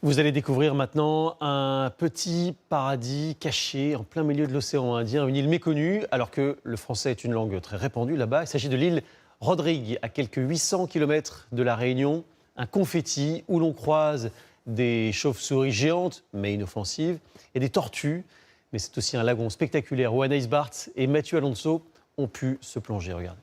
Vous allez découvrir maintenant un petit paradis caché en plein milieu de l'océan Indien, une île méconnue, alors que le français est une langue très répandue là-bas. Il s'agit de l'île Rodrigue, à quelques 800 km de la Réunion, un confetti où l'on croise des chauves-souris géantes, mais inoffensives, et des tortues. Mais c'est aussi un lagon spectaculaire où Anaïs Barthes et Mathieu Alonso ont pu se plonger. Regardez.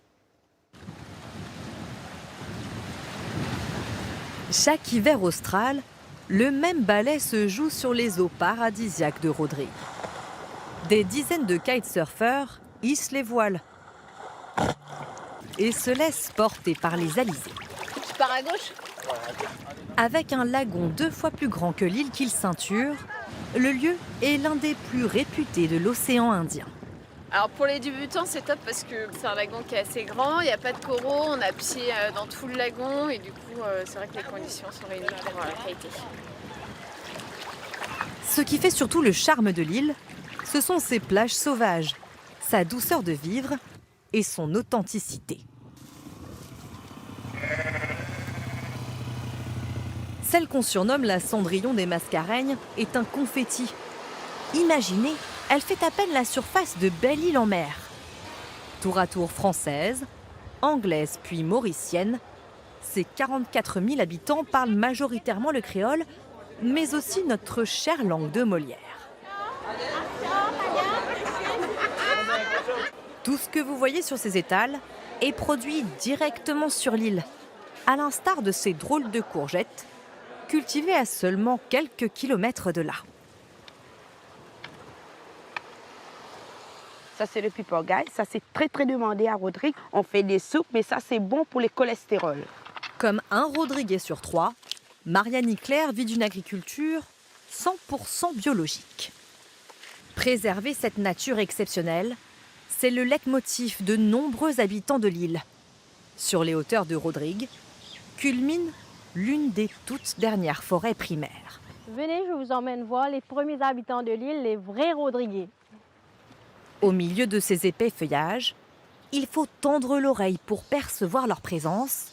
Chaque hiver austral, le même ballet se joue sur les eaux paradisiaques de Rodrigue. Des dizaines de kitesurfers hissent les voiles et se laissent porter par les alizés. Tu pars à gauche ? Avec un lagon 2 fois plus grand que l'île qu'il ceinture, le lieu est l'un des plus réputés de l'océan Indien. Alors pour les débutants, c'est top parce que c'est un lagon qui est assez grand, il n'y a pas de coraux, on a pied dans tout le lagon et du coup c'est vrai que les conditions sont réunies pour la qualité. Ce qui fait surtout le charme de l'île, ce sont ses plages sauvages, sa douceur de vivre et son authenticité. Celle qu'on surnomme la Cendrillon des Mascareignes est un confetti. Imaginez, elle fait à peine la surface de Belle-Île en mer. Tour à tour française, anglaise puis mauricienne, ses 44 000 habitants parlent majoritairement le créole, mais aussi notre chère langue de Molière. Tout ce que vous voyez sur ces étals est produit directement sur l'île, à l'instar de ces drôles de courgettes, cultivées à seulement quelques kilomètres de là. Ça, c'est le piperguy. Ça, c'est très demandé à Rodrigue. On fait des soupes, mais ça, c'est bon pour les cholestérols. Comme un Rodriguais sur 3, Marianne Claire vit d'une agriculture 100% biologique. Préserver cette nature exceptionnelle, c'est le leitmotiv de nombreux habitants de l'île. Sur les hauteurs de Rodrigue, culmine l'une des toutes dernières forêts primaires. Venez, je vous emmène voir les premiers habitants de l'île, les vrais Rodriguais. Au milieu de ces épais feuillages, il faut tendre l'oreille pour percevoir leur présence.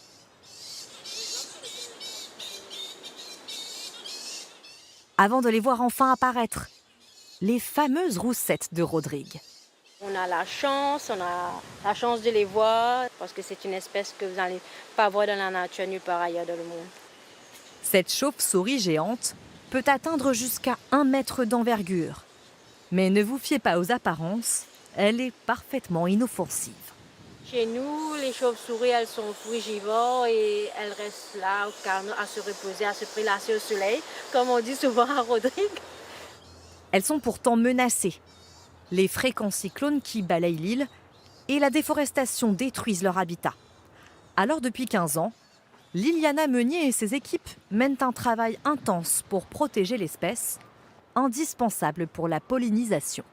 Avant de les voir enfin apparaître, les fameuses roussettes de Rodrigue. On a la chance de les voir parce que c'est une espèce que vous n'allez pas voir dans la nature nulle part ailleurs dans le monde. Cette chauve-souris géante peut atteindre jusqu'à 1 mètre d'envergure. Mais ne vous fiez pas aux apparences, elle est parfaitement inoffensive. Chez nous, les chauves-souris, elles sont frugivores et elles restent là au calme, à se reposer, à se prélasser au soleil, comme on dit souvent à Rodrigue. Elles sont pourtant menacées. Les fréquents cyclones qui balayent l'île et la déforestation détruisent leur habitat. Alors depuis 15 ans, Liliana Meunier et ses équipes mènent un travail intense pour protéger l'espèce, indispensable pour la pollinisation.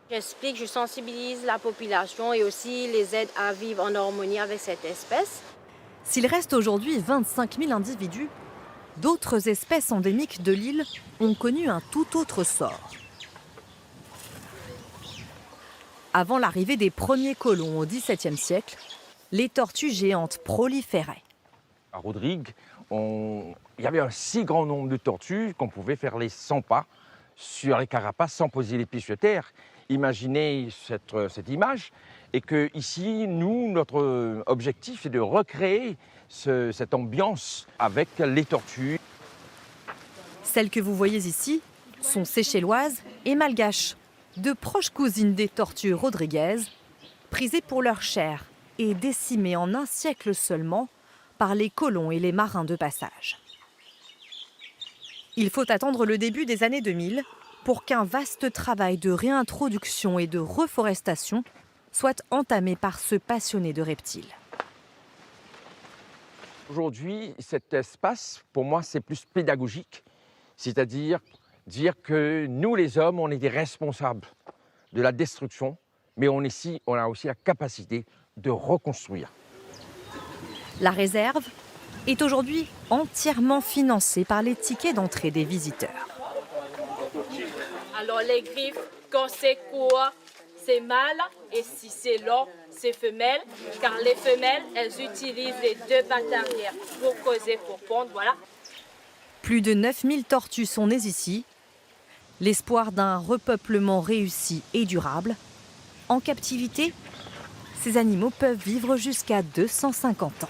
J'explique, je sensibilise la population et aussi les aide à vivre en harmonie avec cette espèce. S'il reste aujourd'hui 25 000 individus, d'autres espèces endémiques de l'île ont connu un tout autre sort. Avant l'arrivée des premiers colons au XVIIe siècle, les tortues géantes proliféraient. À Rodrigue, il y avait un si grand nombre de tortues qu'on pouvait faire les 100 pas sur les carapaces sans poser les pieds sur terre. Imaginez cette image et que ici, nous, notre objectif est de recréer cette ambiance avec les tortues. Celles que vous voyez ici sont séchelloises et malgaches, de proches cousines des tortues rodriguaises, prisées pour leur chair et décimées en un siècle seulement par les colons et les marins de passage. Il faut attendre le début des années 2000 pour qu'un vaste travail de réintroduction et de reforestation soit entamé par ce passionné de reptiles. Aujourd'hui, cet espace, pour moi, c'est plus pédagogique, c'est-à-dire dire que nous, les hommes, on est des responsables de la destruction, mais on a aussi la capacité de reconstruire. La réserve est aujourd'hui entièrement financée par les tickets d'entrée des visiteurs. Alors les griffes, quand c'est court, c'est mâle et si c'est long, c'est femelle. Car les femelles, elles utilisent les 2 pattes arrière pour causer, pour pondre, voilà. Plus de 9000 tortues sont nées ici. L'espoir d'un repeuplement réussi et durable. En captivité, ces animaux peuvent vivre jusqu'à 250 ans.